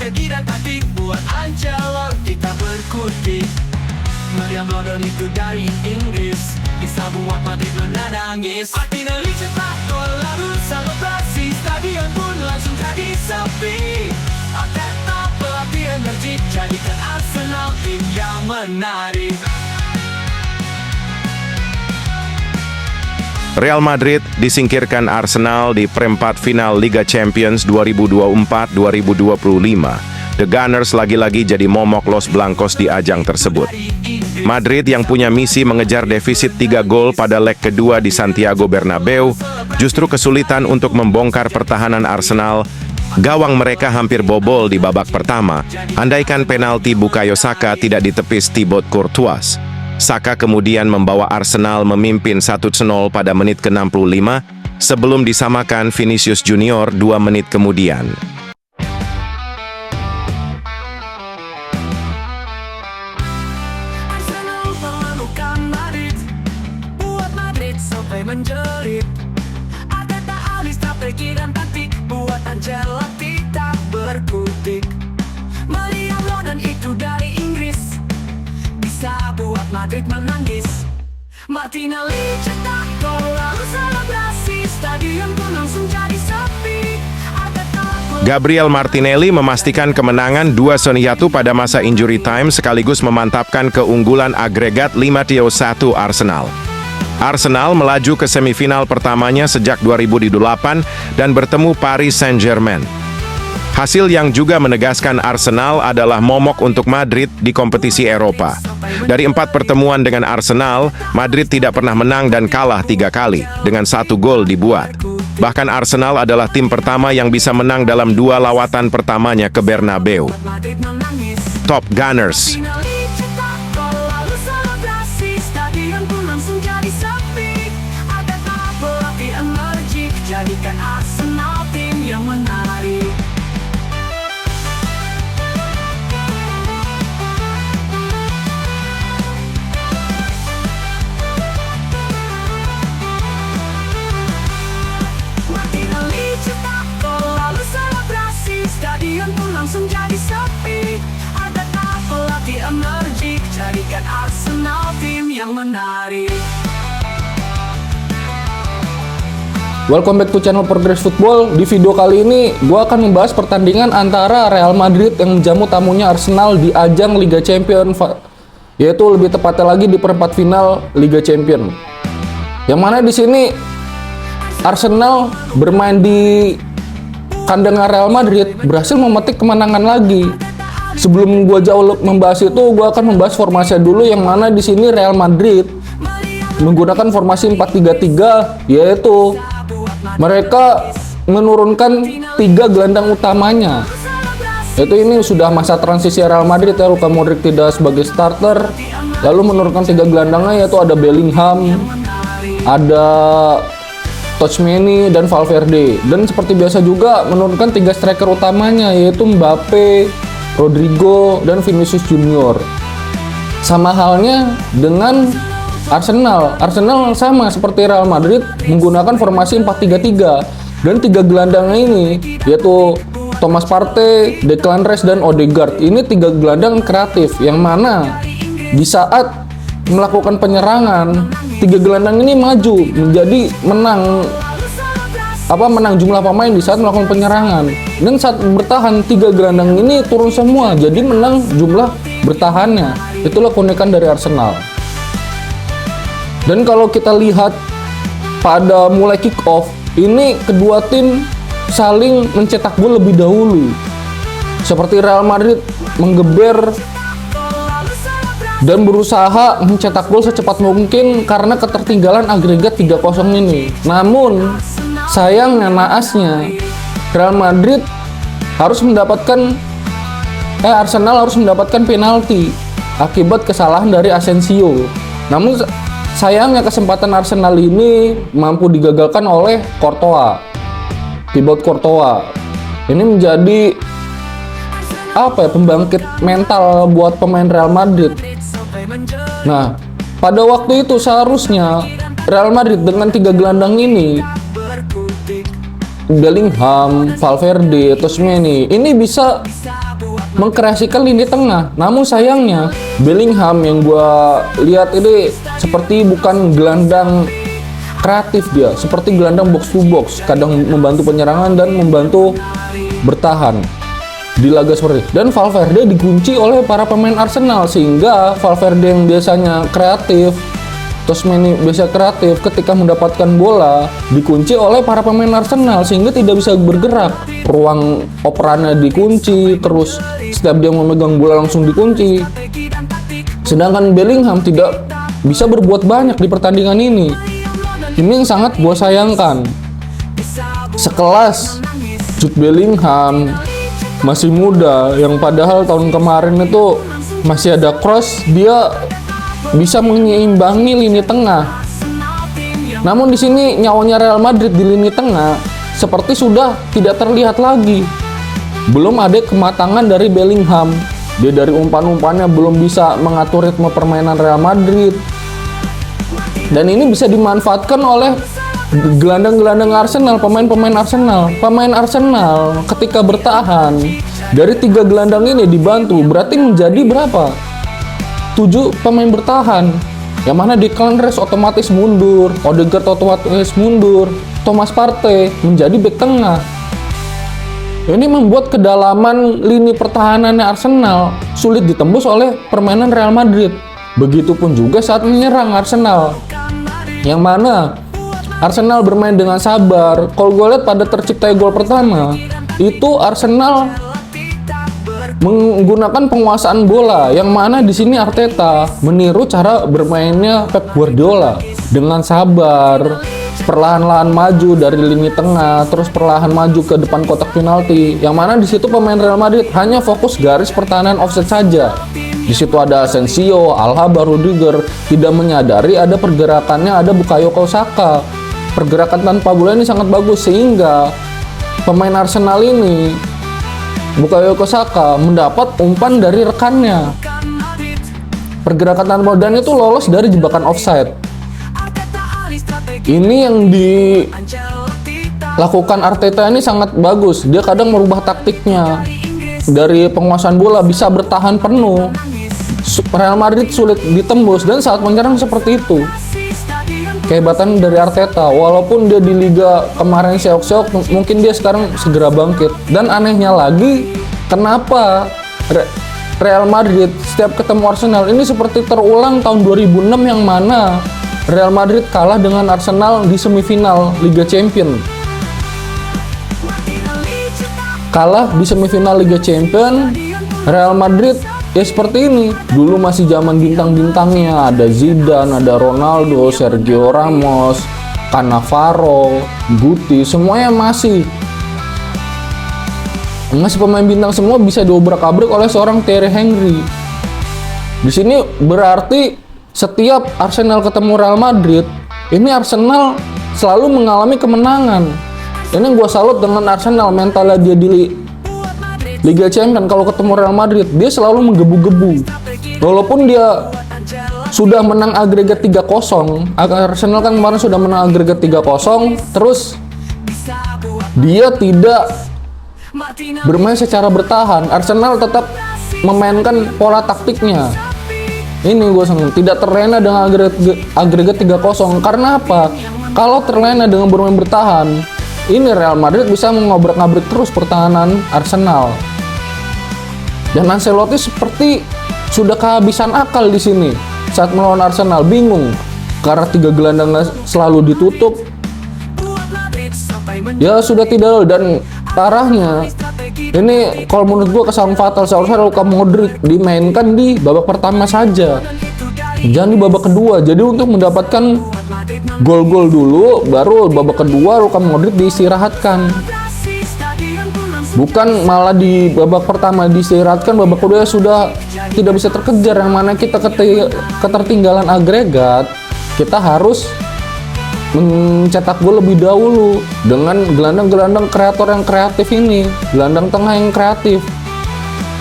strategi dan taktik buat Ancelotti tak berkutik. Meriam London itu dari Inggris, bisa buat Madrid menangis. Martinelli cetak gol lalu selebrasi, stadion pun langsung jadi sepi. Arteta pelatih energik, jadikan Arsenal tim yang menarik. Real Madrid disingkirkan Arsenal di perempat final Liga Champions 2024-2025. The Gunners lagi-lagi jadi momok Los Blancos di ajang tersebut. Madrid yang punya misi mengejar defisit 3 gol pada leg kedua di Santiago Bernabeu justru kesulitan untuk membongkar pertahanan Arsenal. Gawang mereka hampir bobol di babak pertama, andaikan penalti Bukayo Saka tidak ditepis Thibaut Courtois. Saka kemudian membawa Arsenal memimpin 1-0 pada menit ke-65 sebelum disamakan Vinicius Junior 2 menit kemudian. Arsenal menemukan Madrid, buat Madrid sampai menjerit. Arteta alih strategi dan taktik, buat Ancelotti tak berkutik. Meriam London itu dari Inggris, bisa buat Madrid menangis. Martinelli cetak gol lalu selebrasi, stadion pun langsung jadi sepi. Gabriel Martinelli memastikan kemenangan 2-1 pada masa injury time sekaligus memantapkan keunggulan agregat 5-1 Arsenal. Arsenal melaju ke semifinal pertamanya sejak 2008 dan bertemu Paris Saint-Germain. Hasil yang juga menegaskan Arsenal adalah momok untuk Madrid di kompetisi Eropa. Dari 4 pertemuan dengan Arsenal, Madrid tidak pernah menang dan kalah 3 kali, dengan 1 gol dibuat. Bahkan Arsenal adalah tim pertama yang bisa menang dalam 2 lawatan pertamanya ke Bernabeu. Top Gunners. Jadikan Arsenal tim yang menarik. Martinelli cetak gol lalu selebrasi, stadion pun langsung jadi sepi. Arteta pelatih energik, jadikan Arsenal tim yang menarik. Welcome back to channel Progress Football. Di video kali ini, gue akan membahas pertandingan antara Real Madrid yang menjamu tamunya Arsenal di ajang Liga Champions, yaitu lebih tepatnya lagi di perempat final Liga Champions. Yang mana di sini Arsenal bermain di kandang Real Madrid berhasil memetik kemenangan lagi. Sebelum gue jauh membahas itu, gue akan membahas formasi dulu, yang mana di sini Real Madrid menggunakan formasi 4-3-3, yaitu mereka menurunkan 3 gelandang utamanya. Yaitu ini sudah masa transisi Real Madrid ya, Luka Modric tidak sebagai starter, lalu menurunkan 3 gelandangnya, yaitu ada Bellingham, ada Tchouaméni dan Valverde. Dan seperti biasa juga menurunkan 3 striker utamanya, yaitu Mbappe, Rodrigo, dan Vinicius Junior. Sama halnya dengan Arsenal sama seperti Real Madrid menggunakan formasi 4-3-3, dan 3 gelandangnya ini yaitu Thomas Partey, Declan Rice, dan Odegaard. Ini 3 gelandang kreatif yang mana di saat melakukan penyerangan 3 gelandang ini maju menjadi menang jumlah pemain di saat melakukan penyerangan, dan saat bertahan 3 gelandang ini turun semua jadi menang jumlah bertahannya. Itulah keunikan dari Arsenal. Dan kalau kita lihat pada mulai kick off, ini kedua tim saling mencetak gol lebih dahulu. Seperti Real Madrid menggeber dan berusaha mencetak gol secepat mungkin karena ketertinggalan agregat 3-0 ini. Namun sayangnya naasnya Arsenal harus mendapatkan penalti akibat kesalahan dari Asensio. Namun sayangnya kesempatan Arsenal ini mampu digagalkan oleh Thibaut Courtois. Ini menjadi pembangkit mental buat pemain Real Madrid. Nah, pada waktu itu seharusnya Real Madrid dengan 3 gelandang ini, Bellingham, Valverde, Tchouaméni, ini bisa mengkreasikan lini tengah. Namun sayangnya Bellingham yang gua lihat ini seperti bukan gelandang kreatif, dia seperti gelandang box to box, kadang membantu penyerangan dan membantu bertahan di laga seperti itu. Dan Valverde dikunci oleh para pemain Arsenal, sehingga Valverde yang biasanya kreatif, Tosmeni biasa kreatif, ketika mendapatkan bola dikunci oleh para pemain Arsenal sehingga tidak bisa bergerak. Ruang operannya dikunci, terus setiap dia memegang bola langsung dikunci. Sedangkan Bellingham tidak bisa berbuat banyak di pertandingan ini. Ini yang sangat gue sayangkan. Sekelas Jude Bellingham, masih muda, yang padahal tahun kemarin itu masih ada cross, dia bisa menyeimbangi lini tengah. Namun di sini nyawanya Real Madrid di lini tengah seperti sudah tidak terlihat lagi. Belum ada kematangan dari Bellingham. Dia dari umpan-umpannya belum bisa mengatur ritme permainan Real Madrid. Dan ini bisa dimanfaatkan oleh gelandang-gelandang Arsenal, pemain-pemain Arsenal. Pemain Arsenal ketika bertahan dari 3 gelandang ini dibantu, berarti menjadi berapa? 7 pemain bertahan, yang mana Declan Rice otomatis mundur, Odegaard otomatis mundur, Thomas Partey menjadi bek tengah. Ini membuat kedalaman lini pertahanannya Arsenal sulit ditembus oleh permainan Real Madrid. Begitupun juga saat menyerang Arsenal, yang mana Arsenal bermain dengan sabar. Kalau gue lihat pada tercipta gol pertama itu Arsenal menggunakan penguasaan bola, yang mana di sini Arteta meniru cara bermainnya Pep Guardiola dengan sabar, perlahan-lahan maju dari lini tengah, terus perlahan maju ke depan kotak penalti, yang mana di situ pemain Real Madrid hanya fokus garis pertahanan offset saja. Di situ ada Asensio, Alaba, Rudiger, tidak menyadari ada pergerakannya, ada Bukayo Saka. Pergerakan tanpa bola ini sangat bagus, sehingga pemain Arsenal ini, Bukayo Saka, mendapat umpan dari rekannya. Pergerakan tanpa bola dan itu lolos dari jebakan offside. Ini yang dilakukan Arteta ini sangat bagus. Dia kadang merubah taktiknya. Dari penguasaan bola bisa bertahan penuh, Real Madrid sulit ditembus, dan saat menyerang seperti itu. Kehebatan dari Arteta, walaupun dia di liga kemarin seok-seok, mungkin dia sekarang segera bangkit. Dan anehnya lagi, kenapa Real Madrid setiap ketemu Arsenal ini seperti terulang tahun 2006, yang mana Real Madrid kalah dengan Arsenal di semifinal Liga Champions. Kalah di semifinal Liga Champions, Real Madrid ya seperti ini. Dulu masih zaman bintang-bintangnya, ada Zidane, ada Ronaldo, Sergio Ramos, Cannavaro, Guti, semuanya masih pemain bintang semua, bisa diobrak-abrik oleh seorang Thierry Henry. Di sini berarti setiap Arsenal ketemu Real Madrid, ini Arsenal selalu mengalami kemenangan. Ini gue salut dengan Arsenal, mentalnya dia di Liga Champions. Kalau ketemu Real Madrid, dia selalu menggebu-gebu. Walaupun dia sudah menang agregat 3-0, Arsenal kan kemarin sudah menang agregat 3-0, terus dia tidak bermain secara bertahan. Arsenal tetap memainkan pola taktiknya. Ini gue senang, tidak terlena dengan agregat 3-0. Karena apa? Kalau terlena dengan bermain bertahan, ini Real Madrid bisa mengobrak-abrik terus pertahanan Arsenal. Dan Ancelotti seperti sudah kehabisan akal di sini saat melawan Arsenal, bingung karena 3 gelandang selalu ditutup. Ya sudah tidak, dan parahnya ini kalau menurut gua kesalahan fatal. Seharusnya Luka Modric dimainkan di babak pertama saja, jangan di babak kedua. Jadi untuk mendapatkan gol-gol dulu, baru babak kedua Luka Modric diistirahatkan. Bukan malah di babak pertama diistirahatkan, babak kedua sudah tidak bisa terkejar, yang mana kita ketertinggalan agregat. Kita harus mencetak gol lebih dahulu dengan gelandang-gelandang kreator yang kreatif ini, gelandang tengah yang kreatif.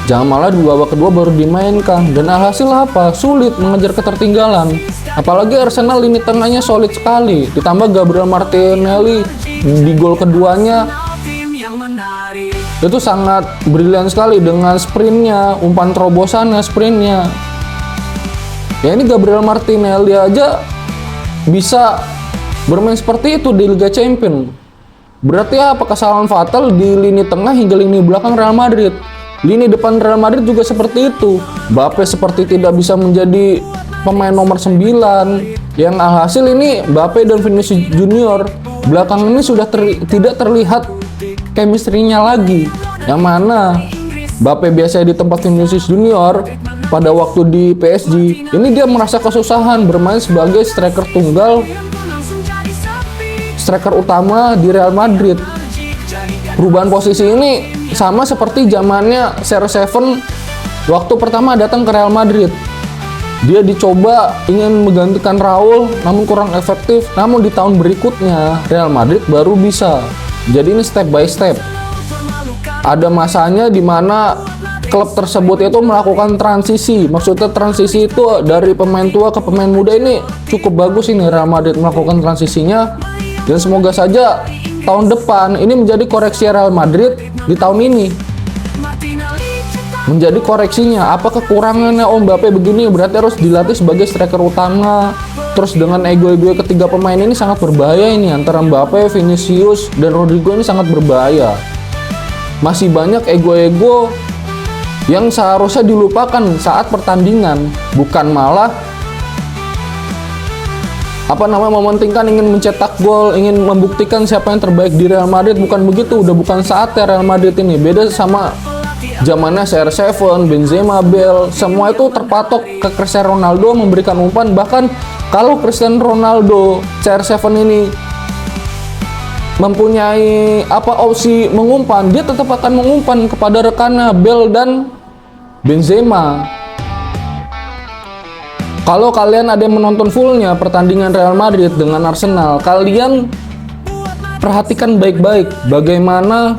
Jangan malah di babak kedua baru dimainkan, dan alhasil apa? Sulit mengejar ketertinggalan. Apalagi Arsenal lini tengahnya solid sekali, ditambah Gabriel Martinelli di gol keduanya tim yang menarik. itu sangat brilian sekali dengan sprintnya, umpan terobosannya, sprintnya. Ya ini Gabriel Martinelli aja bisa bermain seperti itu di Liga Champions. Berarti apa kesalahan fatal di lini tengah hingga lini belakang Real Madrid. Lini depan Real Madrid juga seperti itu. Mbappe seperti tidak bisa menjadi pemain nomor 9. Yang alhasil ini Mbappe dan Vinicius Junior belakang ini sudah tidak terlihat chemistry-nya lagi. Yang mana Mbappe biasanya di tempat Vinicius Junior pada waktu di PSG, ini dia merasa kesusahan bermain sebagai striker tunggal, striker utama di Real Madrid. Perubahan posisi ini sama seperti zamannya CR7 waktu pertama datang ke Real Madrid. Dia dicoba ingin menggantikan Raul namun kurang efektif. Namun di tahun berikutnya Real Madrid baru bisa. Jadi ini step by step. Ada masanya di mana klub tersebut itu melakukan transisi. Maksudnya transisi itu dari pemain tua ke pemain muda, ini cukup bagus ini Real Madrid melakukan transisinya. Dan semoga saja tahun depan ini menjadi koreksi Real Madrid di tahun ini. Menjadi koreksinya, apa kekurangannya Mbappe begini, berarti harus dilatih sebagai striker utama. Terus dengan ego-ego ketiga pemain ini sangat berbahaya ini, antara Mbappe, Vinicius, dan Rodrigo ini sangat berbahaya. Masih banyak ego-ego yang seharusnya dilupakan saat pertandingan, bukan malah mementingkan ingin mencetak gol, ingin membuktikan siapa yang terbaik di Real Madrid. Bukan begitu, udah bukan saatnya Real Madrid ini. Beda sama zamannya CR7, Benzema, Bale, semua itu terpatok ke Cristiano Ronaldo memberikan umpan. Bahkan kalau Cristiano Ronaldo, CR7 ini mempunyai opsi mengumpan, dia tetap akan mengumpan kepada rekannya Bale dan Benzema. Kalau kalian ada yang menonton fullnya pertandingan Real Madrid dengan Arsenal, kalian perhatikan baik-baik bagaimana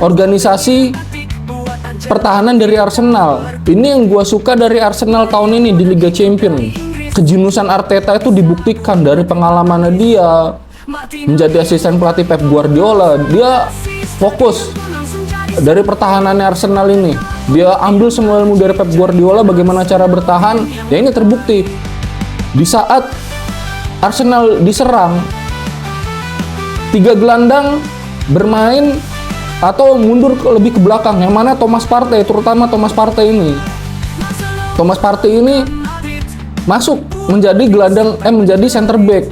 organisasi pertahanan dari Arsenal. Ini yang gue suka dari Arsenal tahun ini di Liga Champions. Kejenusan Arteta itu dibuktikan dari pengalamannya dia menjadi asisten pelatih Pep Guardiola. Dia fokus dari pertahanannya Arsenal ini. Dia ambil semua ilmu dari Pep Guardiola bagaimana cara bertahan. Ya ini terbukti. Di saat Arsenal diserang, 3 gelandang bermain atau mundur lebih ke belakang, yang mana Thomas Partey, terutama Thomas Partey ini masuk menjadi menjadi center back,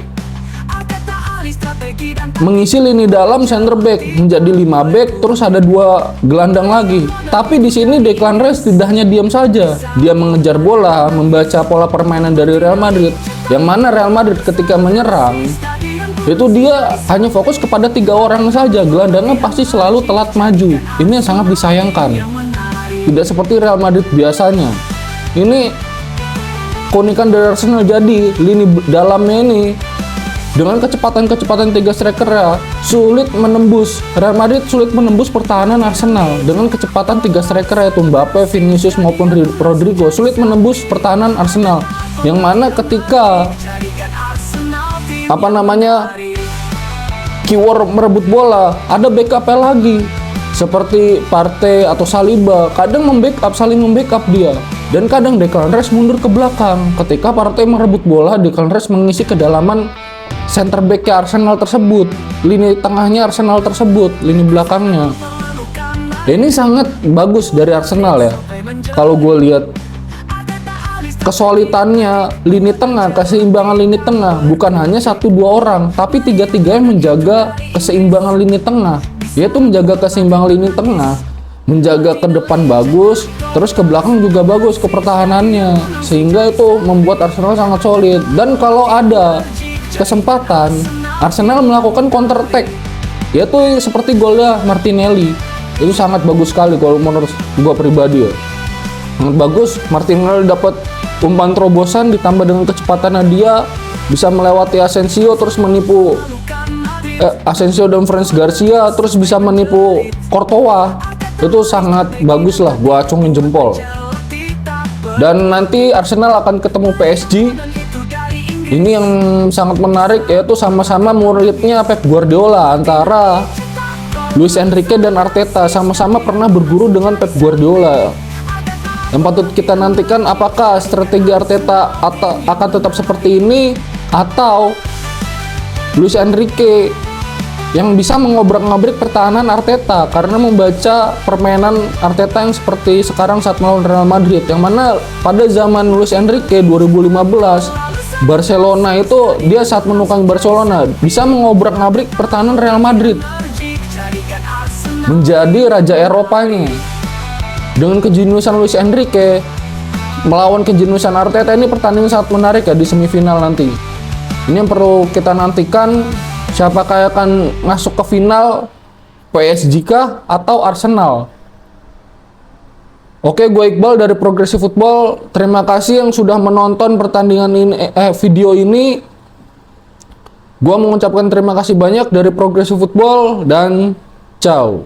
mengisi lini dalam center back menjadi 5 back, terus ada 2 gelandang lagi. Tapi di sini Declan Rice tidak hanya diam saja, dia mengejar bola, membaca pola permainan dari Real Madrid, yang mana Real Madrid ketika menyerang itu dia hanya fokus kepada 3 orang saja, gelandangnya pasti selalu telat maju. Ini yang sangat disayangkan, tidak seperti Real Madrid biasanya. Ini keunikan dari Arsenal, jadi lini dalamnya ini dengan kecepatan 3 striker ya, sulit menembus. Real Madrid sulit menembus pertahanan Arsenal dengan kecepatan 3 striker yaitu Mbappe, Vinicius maupun Rodrigo, sulit menembus pertahanan Arsenal. Yang mana ketika keyword merebut bola, ada backupnya lagi seperti Partey atau Saliba, kadang saling membackup dia, dan kadang Declan Rice mundur ke belakang. Ketika Partey merebut bola, Declan Rice mengisi kedalaman center back-nya Arsenal tersebut, lini tengahnya Arsenal tersebut, lini belakangnya. Ini sangat bagus dari Arsenal ya. Kalau gue lihat kesulitannya lini tengah, keseimbangan lini tengah, bukan hanya 1-2 orang, tapi 3-3 yang menjaga keseimbangan lini tengah, yaitu menjaga keseimbangan lini tengah, menjaga ke depan bagus, terus ke belakang juga bagus ke pertahanannya, sehingga itu membuat Arsenal sangat solid. Dan kalau ada kesempatan, Arsenal melakukan counter attack, yaitu seperti golnya Martinelli, itu sangat bagus sekali kalau menurut gue pribadi ya. Sangat bagus, Martinelli dapat umpan terobosan ditambah dengan kecepatannya, dia bisa melewati Asensio terus menipu Asensio dan Franz Garcia, terus bisa menipu Courtois. Itu sangat bagus lah, gua acungin jempol. Dan nanti Arsenal akan ketemu PSG. Ini yang sangat menarik, yaitu sama-sama muridnya Pep Guardiola, antara Luis Enrique dan Arteta sama-sama pernah berguru dengan Pep Guardiola. Yang patut kita nantikan apakah strategi Arteta akan tetap seperti ini atau Luis Enrique yang bisa mengobrak-ngabrik pertahanan Arteta karena membaca permainan Arteta yang seperti sekarang saat melawan Real Madrid, yang mana pada zaman Luis Enrique 2015 Barcelona itu dia saat menukang Barcelona bisa mengobrak-ngabrik pertahanan Real Madrid menjadi raja Eropanya. Dengan kejeniusan Luis Enrique melawan kejeniusan Arteta, ini pertandingan sangat menarik ya di semifinal nanti. Ini yang perlu kita nantikan, siapakah yang akan masuk ke final, PSG kah atau Arsenal? Oke, gue Iqbal dari Progressive Football. Terima kasih yang sudah menonton pertandingan ini, video ini. Gue mengucapkan terima kasih banyak dari Progressive Football dan ciao.